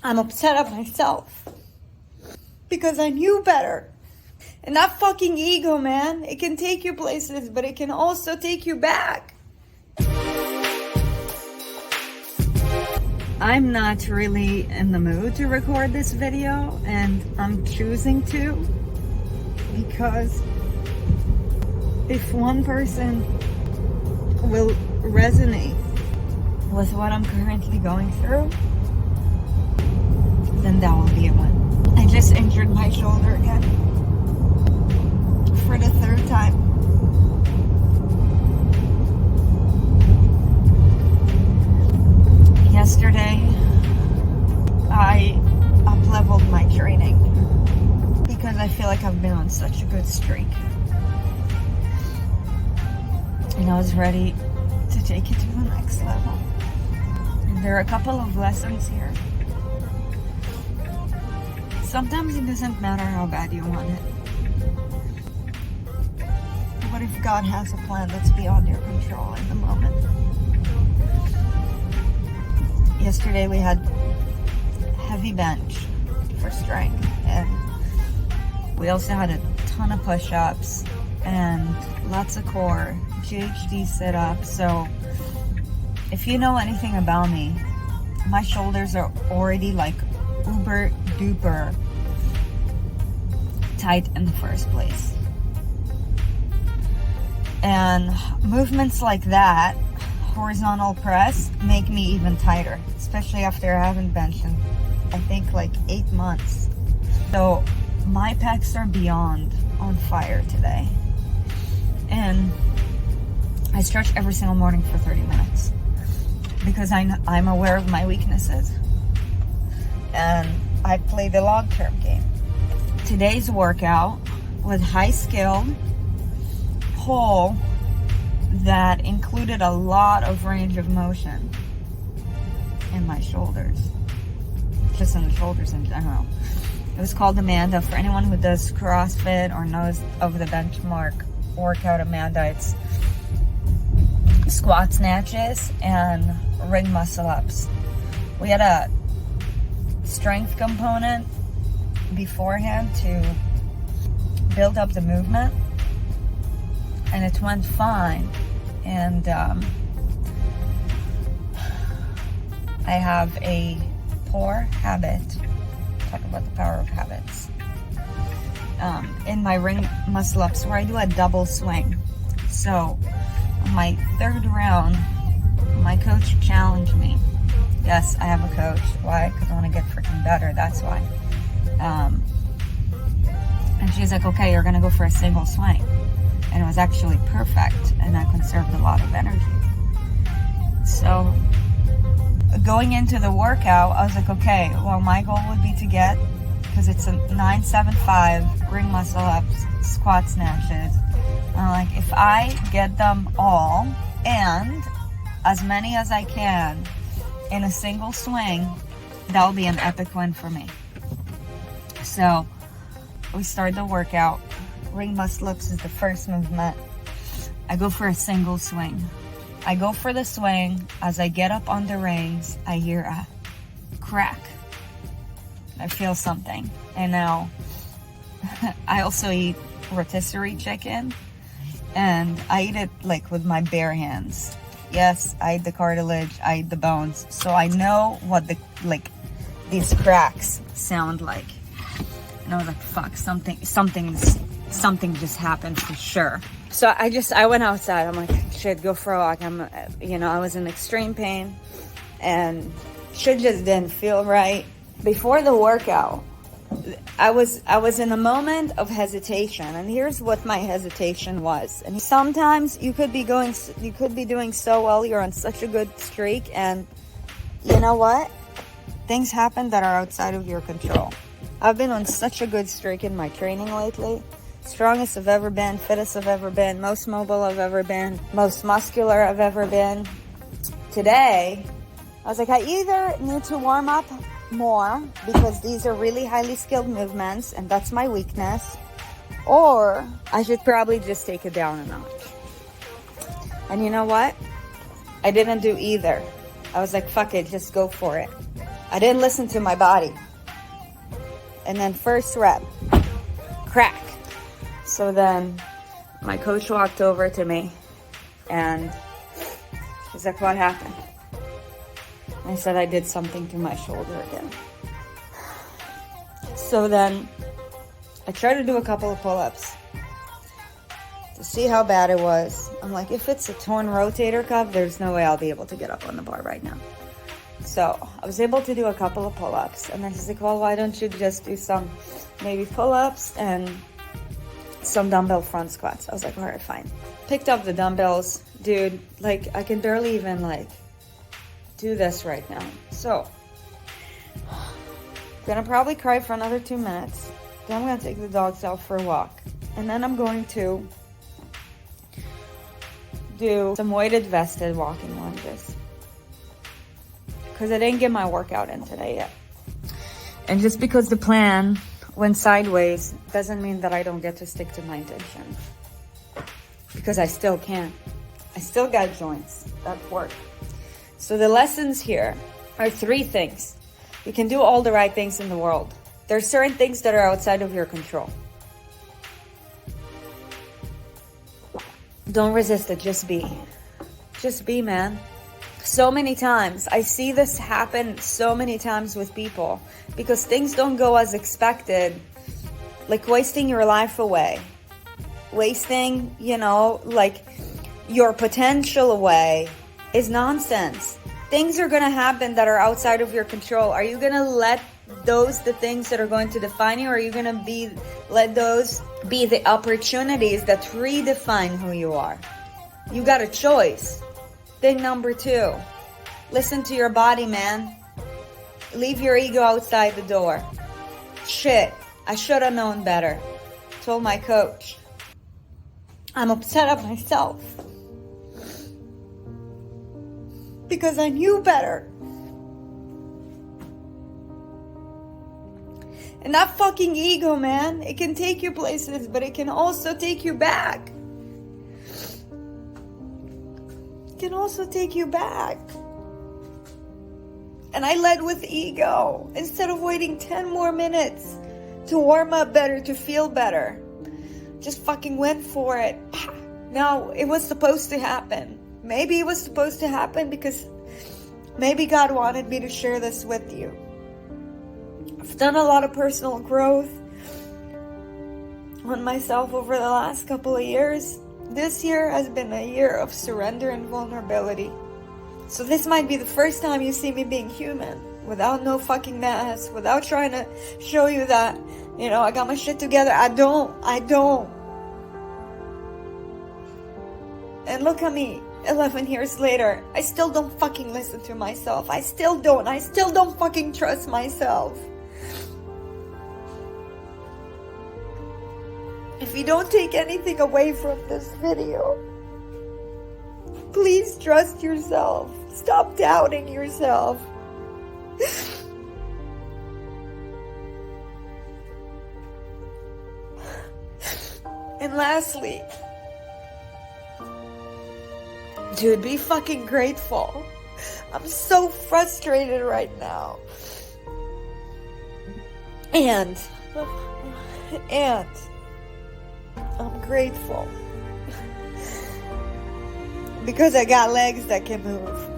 I'm upset at myself because I knew better. And that fucking ego, man, it can take you places, but it can also take you back. I'm not really in the mood to record this video, and I'm choosing to because if one person will resonate with what I'm currently going through, then that will be a win. I just injured my shoulder again for the third time. Yesterday, I up-leveled my training because I feel like I've been on such a good streak. And I was ready to take it to the next level. And there are a couple of lessons here. Sometimes it doesn't matter how bad you want it. What if God has a plan that's beyond your control in the moment? Yesterday we had heavy bench for strength, and we also had a ton of push-ups and lots of core, GHD sit-ups. So if you know anything about me, my shoulders are already like uber duper tight in the first place. And movements like that, horizontal press, make me even tighter, especially after I haven't benched in, I think, like 8 months. So my pecs are beyond on fire today. And I stretch every single morning for 30 minutes because I'm aware of my weaknesses. And I play the long-term game. Today's workout was high-skilled, pull that included a lot of range of motion in my shoulders, just in the shoulders in general. It was called Amanda. For anyone who does CrossFit or knows of the benchmark workout Amanda, it's squat snatches and ring muscle ups. We had a strength component beforehand to build up the movement, and it went fine. And I have a poor habit, talk about the power of habits, in my ring muscle ups where I do a double swing. So on my third round, my coach challenged me. Yes, I have a coach. Why? Because I want to get freaking better. That's why. And she's like, okay, you're going to go for a single swing. And it was actually perfect. And I conserved a lot of energy. So going into the workout, I was like, okay, well, my goal would be to get, because it's a 9-7-5 ring muscle ups, squat snatches. I'm like, if I get them all and as many as I can in a single swing, that'll be an epic win for me. So we start the workout. Ring muscle ups is the first movement. I go for a single swing. I go for the swing. As I get up on the rings, I hear a crack. I feel something. And now I also eat rotisserie chicken, and I eat it like with my bare hands. Yes, I eat the cartilage, I eat the bones. So I know what these cracks sound like. And I was like, fuck, something just happened for sure. So I went outside. I'm like, shit, go for a walk. I was in extreme pain and shit just didn't feel right. Before the workout, I was in a moment of hesitation, and here's what my hesitation was. And sometimes you could be doing so well, you're on such a good streak, and you know what? Things happen that are outside of your control. I've been on such a good streak in my training lately. Strongest I've ever been, fittest I've ever been, most mobile I've ever been, most muscular I've ever been. Today, I was like, I either need to warm up more because these are really highly skilled movements and that's my weakness, or I should probably just take it down a notch. And you know what? I didn't do either. I was like, fuck it, just go for it. I didn't listen to my body. And then first rep, crack. So then my coach walked over to me and she's like, what happened? I said, I did something to my shoulder again. So then I tried to do a couple of pull-ups to see how bad it was. I'm like, if it's a torn rotator cuff, there's no way I'll be able to get up on the bar right now. So I was able to do a couple of pull-ups. And then she's like, well, why don't you just do some maybe pull-ups and some dumbbell front squats? I was like, all right, fine. Picked up the dumbbells. Dude, like, I can barely even, like, do this right now. So, gonna probably cry for another 2 minutes. Then I'm gonna take the dogs out for a walk. And then I'm going to do some weighted vested walking lunges. Because I didn't get my workout in today yet. And just because the plan went sideways doesn't mean that I don't get to stick to my intention. Because I still can. I still got joints that work. So the lessons here are 3 things. You can do all the right things in the world. There are certain things that are outside of your control. Don't resist it, just be. Just be, man. So many times, I see this happen so many times with people because things don't go as expected, like wasting your life away. Wasting, like your potential away is nonsense. Things are gonna happen that are outside of your control. Are you gonna let those the things that are going to define you, or are you gonna let those be the opportunities that redefine who you are? You got a choice. Thing number 2, listen to your body, man. Leave your ego outside the door. Shit, I should have known better. Told my coach. I'm upset at myself because I knew better. And that fucking ego, man, it can take you places, but it can also take you back. It can also take you back. And I led with ego instead of waiting 10 more minutes to warm up better, to feel better. Just fucking went for it. No, it was supposed to happen. Maybe it was supposed to happen because maybe God wanted me to share this with you. I've done a lot of personal growth on myself over the last couple of years. This year has been a year of surrender and vulnerability. So this might be the first time you see me being human, without no fucking mask, without trying to show you that, I got my shit together. I don't. And look at me, 11 years later, I still don't fucking listen to myself. I still don't fucking trust myself. If you don't take anything away from this video, please trust yourself. Stop doubting yourself. And lastly, dude, be fucking grateful. I'm so frustrated right now. And I'm grateful because I got legs that can move.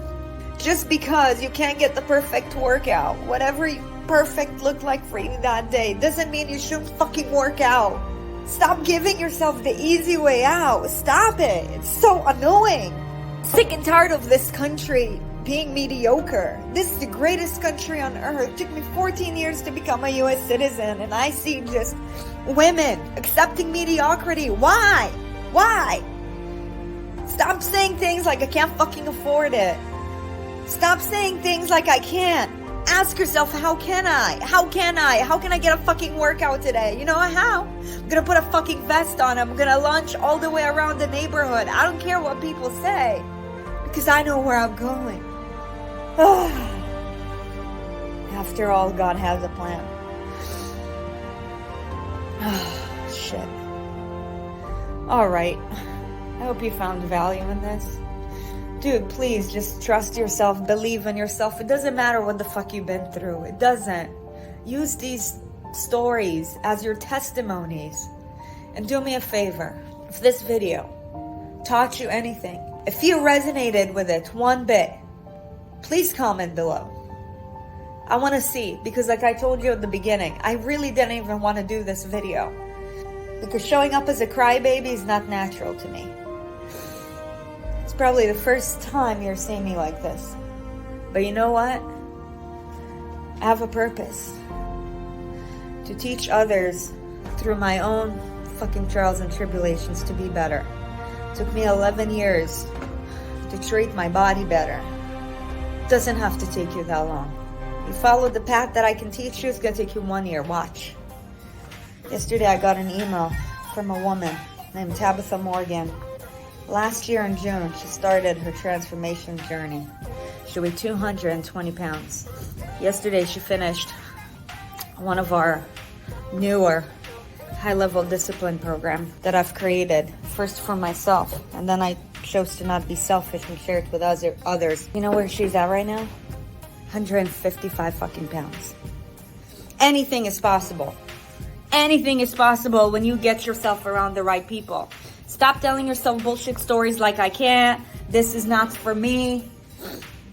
Just because you can't get the perfect workout, whatever perfect looked like for you that day, doesn't mean you shouldn't fucking work out. Stop giving yourself the easy way out. Stop it. It's so annoying. Sick and tired of this country being mediocre. This is the greatest country on earth. It took me 14 years to become a US citizen, and I see just women accepting mediocrity. Why? Stop saying things like I can't fucking afford it. Stop saying things like I can't. Ask yourself, how can I? How can I get a fucking workout today? You know how? I'm gonna put a fucking vest on. I'm gonna lunge all the way around the neighborhood. I don't care what people say, because I know where I'm going. After all, God has a plan. Shit. Alright. I hope you found value in this. Dude, please just trust yourself, believe in yourself. It doesn't matter what the fuck you've been through. It doesn't. Use these stories as your testimonies. And do me a favor. If this video taught you anything, if you resonated with it one bit, please comment below. I want to see, because like I told you at the beginning, I really didn't even want to do this video. Because showing up as a crybaby is not natural to me. It's probably the first time you're seeing me like this. But you know what? I have a purpose. To teach others through my own fucking trials and tribulations to be better. It took me 11 years to treat my body better. It doesn't have to take you that long. You follow the path that I can teach you, it's gonna take you 1 year. Watch. Yesterday I got an email from a woman named Tabitha Morgan. Last year in June, she started her transformation journey. She weighed 220 pounds. Yesterday she finished one of our newer high-level discipline program that I've created, first for myself, and then I chose to not be selfish and share it with others. You know where she's at right now? 155 fucking pounds. Anything is possible. Anything is possible when you get yourself around the right people. Stop telling yourself bullshit stories like I can't, this is not for me.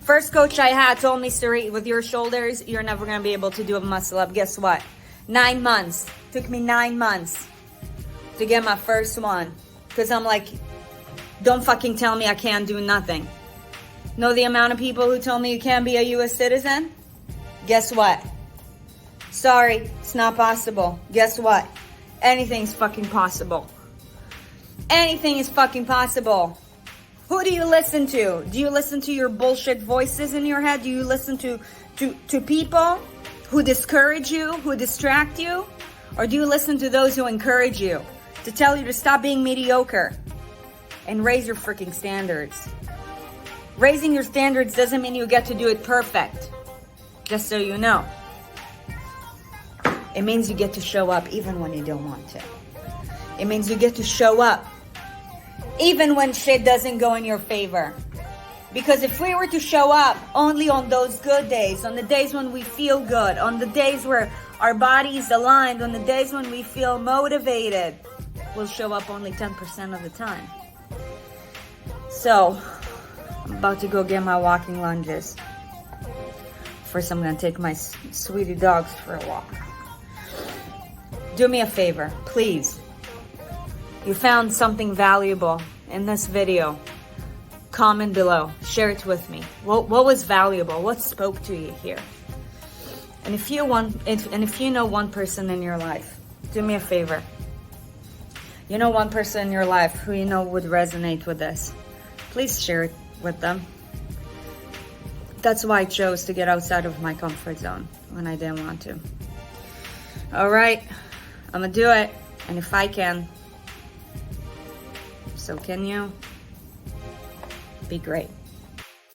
First coach I had told me, Sarit, with your shoulders, you're never gonna be able to do a muscle up. Guess what? 9 months. Took me 9 months to get my first one. Because I'm like, don't fucking tell me I can't do nothing. Know the amount of people who told me you can't be a US citizen? Guess what? Sorry, it's not possible. Guess what? Anything's fucking possible. Anything is fucking possible. Who do you listen to? Do you listen to your bullshit voices in your head? Do you listen to people who discourage you, who distract you? Or do you listen to those who encourage you, to tell you to stop being mediocre and raise your freaking standards? Raising your standards doesn't mean you get to do it perfect, just so you know. It means you get to show up even when you don't want to. It means you get to show up even when shit doesn't go in your favor. Because if we were to show up only on those good days, on the days when we feel good, on the days where our body is aligned, on the days when we feel motivated, we'll show up only 10% of the time. So, I'm about to go get my walking lunges. First, I'm gonna take my sweetie dogs for a walk. Do me a favor, please. You found something valuable in this video. Comment below, share it with me. What was valuable? What spoke to you here? And if you know one person in your life, do me a favor. You know one person in your life who you know would resonate with this. Please share it with them. That's why I chose to get outside of my comfort zone when I didn't want to. All right, I'm gonna do it. And if I can, so can you. Be great.